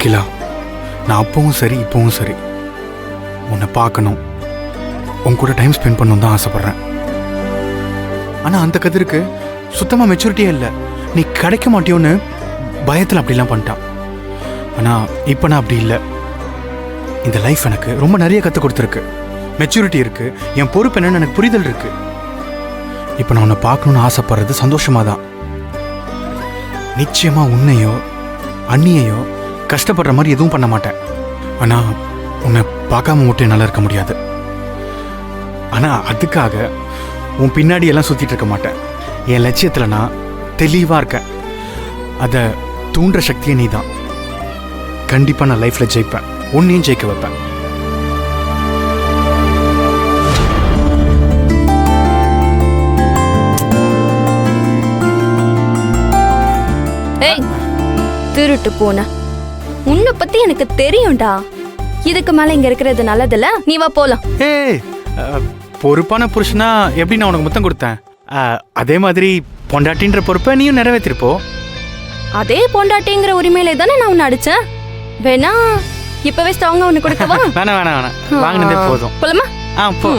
அகிலா, நான் அப்பவும் சரி இப்பவும் சரி உன்னை பார்க்கணும், உன் கூட டைம் ஸ்பெண்ட் பண்ணணும் தான் ஆசைப்படுறேன். ஆனா அந்த கதிருக்கு சுத்தமா மெச்சூரிட்டியே இல்லை. நீ கிடைக்க மாட்டியோன்னு பயத்தில் அப்படிலாம் பண்ணிட்டான். ஆனா இப்போ நான் அப்படி இல்லை. இந்த லைஃப் எனக்கு ரொம்ப நிறைய கற்றுக் கொடுத்துருக்கு. மெச்சூரிட்டி இருக்கு, என் பொறுப்பு என்னன்னு எனக்கு புரிதல் இருக்கு. இப்போ நான் உன்னை பார்க்கணுன்னு ஆசைப்படுறது சந்தோஷமா தான். நிச்சயமா உன்னையோ அண்ணியையோ கஷ்டப்படுற மாதிரி எதுவும் பண்ண மாட்டேன். ஆனா உன்னை பார்க்காம மட்டும் என்னால் இருக்க முடியாது. ஆனா அதுக்காக உன் பின்னாடி எல்லாம் சுத்திட்டு இருக்க மாட்டேன். என் லட்சியத்துல நான் தெளிவா இருக்கேன். அதை தூண்டுற சக்தியே நீ தான். கண்டிப்பா நான் லைஃப்ல ஜெயிப்பேன், உன்னையும் ஜெயிக்க வைப்பேன். ஏய், திருட்டு போன உன்னை பத்தி எனக்கு தெரியும்டா. இதுக்கு மேல இங்க இருக்கிறது நல்லதில்ல, நீ வா போலாம். ஏய், பொறுப்பான புருஷனா எப்படி நான் உனக்கு முத்தம் கொடுத்தேன், அதே மாதிரி பொண்டாட்டின்ற பொறுப்பை நீயும் நிறைவேற்றிருப்போ. அதே பொண்டாட்டிங்கிற உரிமையில தானே நான் உன்னை அடிச்சேன். வேணா இப்பவே ஸ்ட்ராங்கா ஒண்ணு கொடுக்கவா? வேணாம் வேணாம் வேணாம், வாங்கினதே போதும். போலாமா? போ.